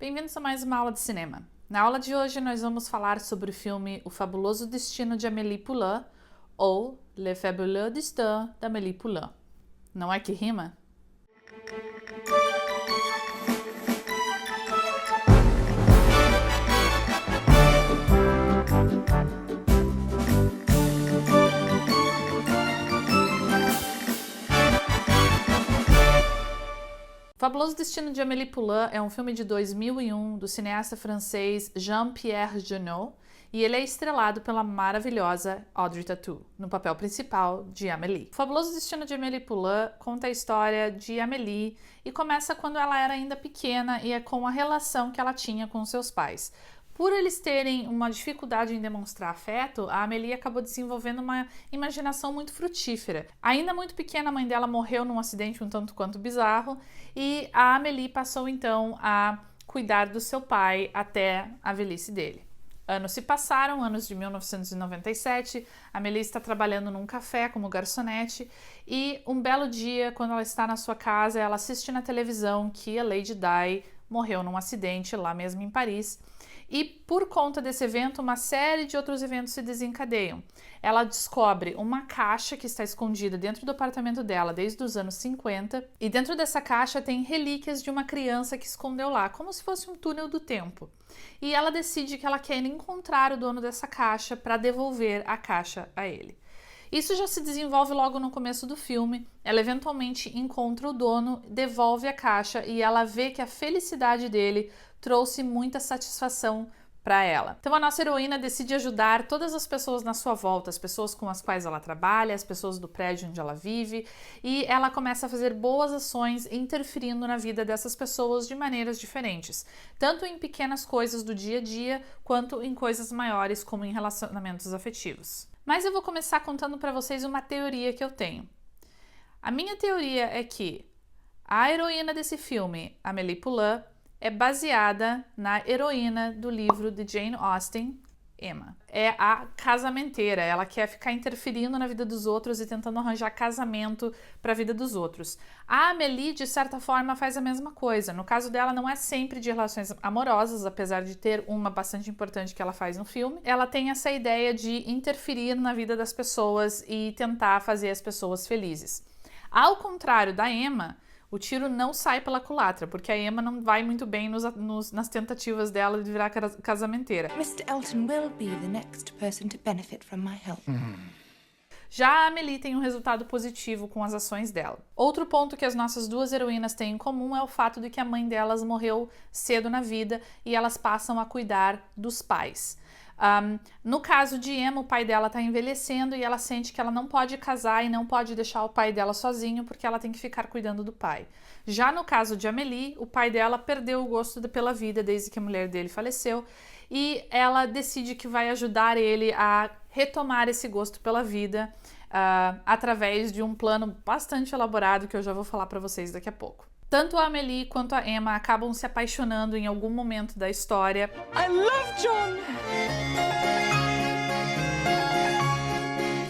Bem-vindos a mais uma aula de cinema. Na aula de hoje nós vamos falar sobre o filme O Fabuloso Destino de Amélie Poulain ou Le Fabuleux Destin d'Amélie Poulain. Não é que rima? O Fabuloso Destino de Amélie Poulain é um filme de 2001 do cineasta francês Jean-Pierre Jeunet e ele é estrelado pela maravilhosa Audrey Tautou, no papel principal de Amélie. O Fabuloso Destino de Amélie Poulain conta a história de Amélie e começa quando ela era ainda pequena e é com a relação que ela tinha com seus pais. Por eles terem uma dificuldade em demonstrar afeto, a Amélie acabou desenvolvendo uma imaginação muito frutífera. Ainda muito pequena, a mãe dela morreu num acidente um tanto quanto bizarro e a Amélie passou então a cuidar do seu pai até a velhice dele. Anos se passaram, anos de 1997, a Amélie está trabalhando num café como garçonete e um belo dia, quando ela está na sua casa, ela assiste na televisão que a Lady Di morreu num acidente lá mesmo em Paris. E por conta desse evento, uma série de outros eventos se desencadeiam. Ela descobre uma caixa que está escondida dentro do apartamento dela desde os anos 50 e dentro dessa caixa tem relíquias de uma criança que escondeu lá, como se fosse um túnel do tempo. E ela decide que ela quer encontrar o dono dessa caixa para devolver a caixa a ele. Isso já se desenvolve logo no começo do filme. Ela eventualmente encontra o dono, devolve a caixa e ela vê que a felicidade dele trouxe muita satisfação para ela. Então a nossa heroína decide ajudar todas as pessoas na sua volta, as pessoas com as quais ela trabalha, as pessoas do prédio onde ela vive, e ela começa a fazer boas ações interferindo na vida dessas pessoas de maneiras diferentes, tanto em pequenas coisas do dia a dia, quanto em coisas maiores como em relacionamentos afetivos. Mas eu vou começar contando para vocês uma teoria que eu tenho. A minha teoria é que a heroína desse filme, Amélie Poulain, é baseada na heroína do livro de Jane Austen, Emma. É a casamenteira, ela quer ficar interferindo na vida dos outros e tentando arranjar casamento para a vida dos outros. A Amélie, de certa forma, faz a mesma coisa. No caso dela, não é sempre de relações amorosas, apesar de ter uma bastante importante que ela faz no filme. Ela tem essa ideia de interferir na vida das pessoas e tentar fazer as pessoas felizes. Ao contrário da Emma, o tiro não sai pela culatra, porque a Emma não vai muito bem nas tentativas dela de virar casamenteira. Mr. Elton will be the next person to benefit from my help. Já a Amélie tem um resultado positivo com as ações dela. Outro ponto que as nossas duas heroínas têm em comum é o fato de que a mãe delas morreu cedo na vida e elas passam a cuidar dos pais. No caso de Emma, o pai dela está envelhecendo e ela sente que ela não pode casar e não pode deixar o pai dela sozinho porque ela tem que ficar cuidando do pai. Já no caso de Amélie, o pai dela perdeu o gosto pela vida desde que a mulher dele faleceu e ela decide que vai ajudar ele a retomar esse gosto pela vida através de um plano bastante elaborado que eu já vou falar para vocês daqui a pouco. Tanto a Amélie quanto a Emma acabam se apaixonando em algum momento da história. I love John!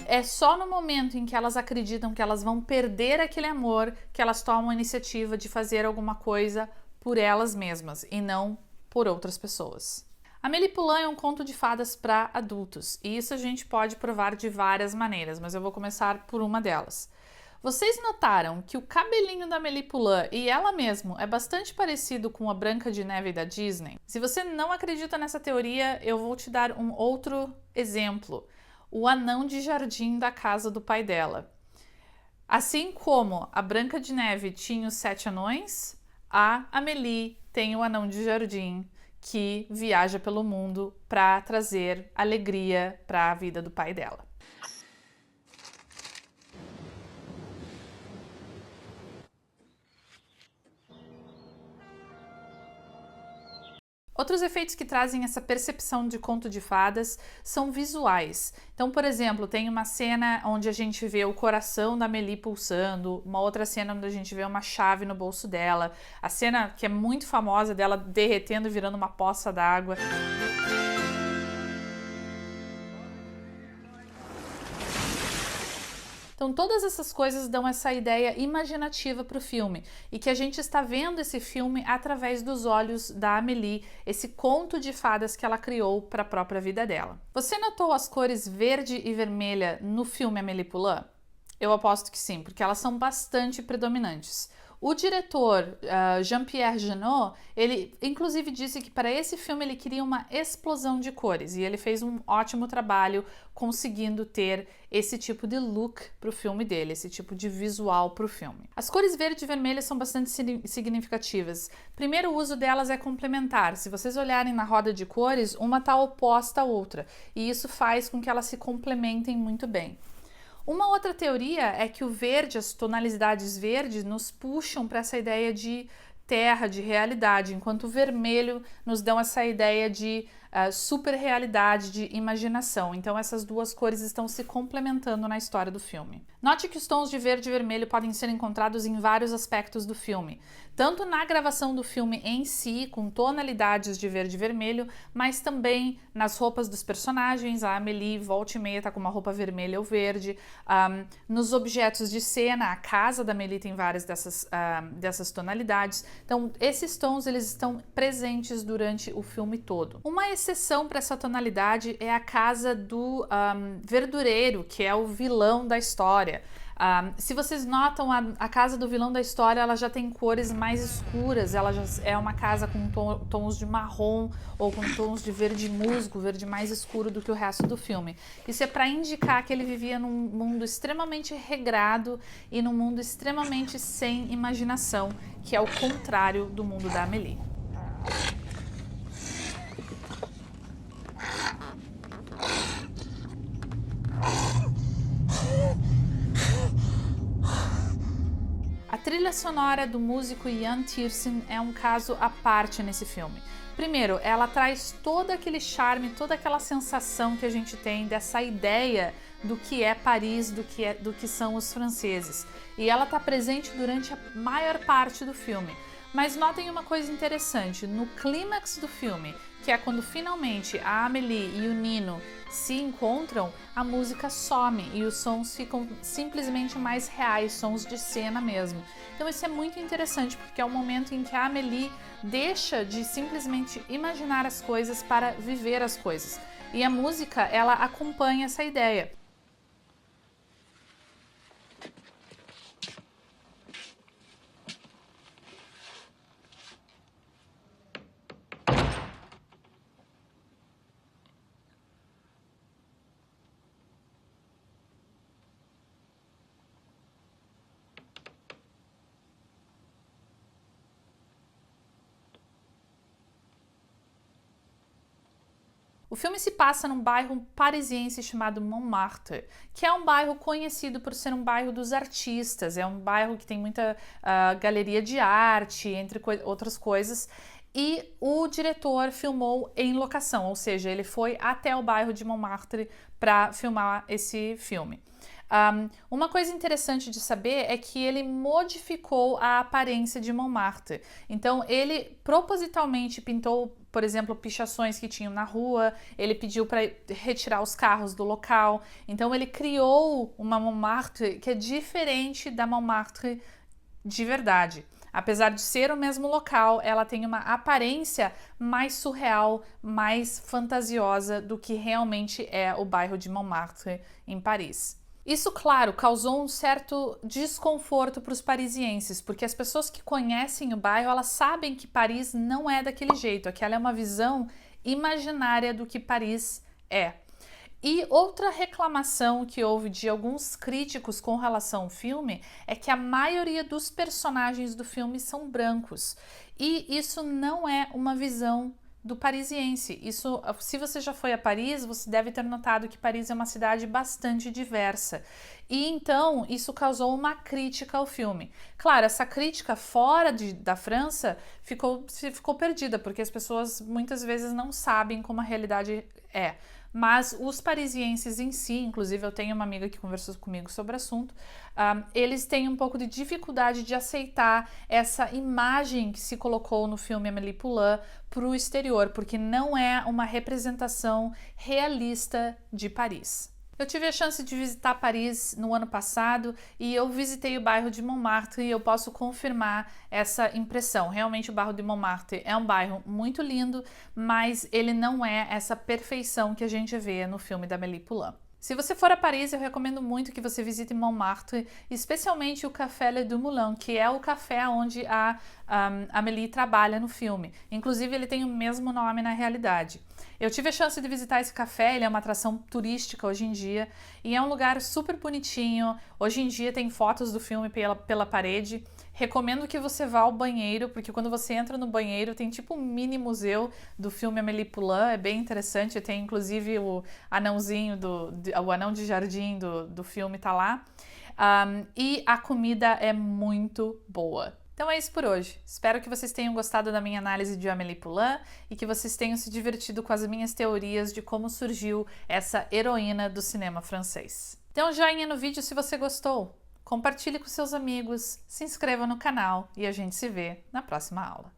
É só no momento em que elas acreditam que elas vão perder aquele amor que elas tomam a iniciativa de fazer alguma coisa por elas mesmas e não por outras pessoas. Amélie Poulain é um conto de fadas para adultos e isso a gente pode provar de várias maneiras, mas eu vou começar por uma delas. Vocês notaram que o cabelinho da Amélie Poulain e ela mesma é bastante parecido com a Branca de Neve da Disney? Se você não acredita nessa teoria, eu vou te dar um outro exemplo. O anão de jardim da casa do pai dela. Assim como a Branca de Neve tinha os 7 anões, a Amélie tem o anão de jardim que viaja pelo mundo para trazer alegria para a vida do pai dela. Outros efeitos que trazem essa percepção de conto de fadas são visuais. Então, por exemplo, tem uma cena onde a gente vê o coração da Amélie pulsando, uma outra cena onde a gente vê uma chave no bolso dela, a cena que é muito famosa dela derretendo e virando uma poça d'água. Então todas essas coisas dão essa ideia imaginativa para o filme e que a gente está vendo esse filme através dos olhos da Amélie, esse conto de fadas que ela criou para a própria vida dela. Você notou as cores verde e vermelha no filme Amélie Poulain? Eu aposto que sim, porque elas são bastante predominantes. O diretor Jean-Pierre Jeunet, ele inclusive disse que para esse filme ele queria uma explosão de cores e ele fez um ótimo trabalho conseguindo ter esse tipo de look para o filme dele, esse tipo de visual para o filme. As cores verde e vermelha são bastante significativas. Primeiro, o uso delas é complementar. Se vocês olharem na roda de cores, uma está oposta à outra e isso faz com que elas se complementem muito bem. Uma outra teoria é que o verde, as tonalidades verdes, nos puxam para essa ideia de terra, de realidade, enquanto o vermelho nos dão essa ideia de super realidade, de imaginação. Então essas duas cores estão se complementando na história do filme. Note que os tons de verde e vermelho podem ser encontrados em vários aspectos do filme, tanto na gravação do filme em si, com tonalidades de verde e vermelho, mas também nas roupas dos personagens. A Amélie volta e meia tá com uma roupa vermelha ou verde, nos objetos de cena, a casa da Amélie tem várias dessas tonalidades. Então esses tons eles estão presentes durante o filme todo. Uma exceção para essa tonalidade é a casa do verdureiro, que é o vilão da história. Se vocês notam, a casa do vilão da história ela já tem cores mais escuras, ela já é uma casa com tons de marrom ou com tons de verde musgo, verde mais escuro do que o resto do filme. Isso é para indicar que ele vivia num mundo extremamente regrado e num mundo extremamente sem imaginação, que é o contrário do mundo da Amélie. A trilha sonora do músico Jan Tiersen é um caso à parte nesse filme. Primeiro, ela traz todo aquele charme, toda aquela sensação que a gente tem dessa ideia do que é Paris, do que são os franceses. E ela está presente durante a maior parte do filme. Mas notem uma coisa interessante, no clímax do filme, que é quando finalmente a Amélie e o Nino se encontram, a música some e os sons ficam simplesmente mais reais, sons de cena mesmo. Então isso é muito interessante porque é o momento em que a Amélie deixa de simplesmente imaginar as coisas para viver as coisas. E a música, ela acompanha essa ideia. O filme se passa num bairro parisiense chamado Montmartre, que é um bairro conhecido por ser um bairro dos artistas, é um bairro que tem muita galeria de arte, entre outras coisas, e o diretor filmou em locação, ou seja, ele foi até o bairro de Montmartre para filmar esse filme. Uma coisa interessante de saber é que ele modificou a aparência de Montmartre. Então ele propositalmente pintou, por exemplo, pichações que tinham na rua, ele pediu para retirar os carros do local. Então ele criou uma Montmartre que é diferente da Montmartre de verdade. Apesar de ser o mesmo local, ela tem uma aparência mais surreal, mais fantasiosa do que realmente é o bairro de Montmartre em Paris. Isso, claro, causou um certo desconforto para os parisienses, porque as pessoas que conhecem o bairro, elas sabem que Paris não é daquele jeito, aquela é uma visão imaginária do que Paris é. E outra reclamação que houve de alguns críticos com relação ao filme é que a maioria dos personagens do filme são brancos, e isso não é uma visão do parisiense. Isso, se você já foi a Paris, você deve ter notado que Paris é uma cidade bastante diversa. E então isso causou uma crítica ao filme. Claro, essa crítica fora da França ficou perdida, porque as pessoas muitas vezes não sabem como a realidade é. Mas os parisienses em si, inclusive eu tenho uma amiga que conversou comigo sobre o assunto, eles têm um pouco de dificuldade de aceitar essa imagem que se colocou no filme Amélie Poulain para o exterior, porque não é uma representação realista de Paris. Eu tive a chance de visitar Paris no ano passado e eu visitei o bairro de Montmartre e eu posso confirmar essa impressão. Realmente o bairro de Montmartre é um bairro muito lindo, mas ele não é essa perfeição que a gente vê no filme da Amélie Poulain. Se você for a Paris, eu recomendo muito que você visite Montmartre, especialmente o Café Le Du Moulin, que é o café onde a Amélie trabalha no filme. Inclusive, ele tem o mesmo nome na realidade. Eu tive a chance de visitar esse café, ele é uma atração turística hoje em dia, e é um lugar super bonitinho. Hoje em dia tem fotos do filme pela parede. Recomendo que você vá ao banheiro, porque quando você entra no banheiro tem tipo um mini museu do filme Amélie Poulain, é bem interessante, tem inclusive o anãozinho, o anão de jardim do filme tá lá. E a comida é muito boa. Então é isso por hoje. Espero que vocês tenham gostado da minha análise de Amélie Poulain e que vocês tenham se divertido com as minhas teorias de como surgiu essa heroína do cinema francês. Então joinha no vídeo se você gostou. Compartilhe com seus amigos, se inscreva no canal e a gente se vê na próxima aula.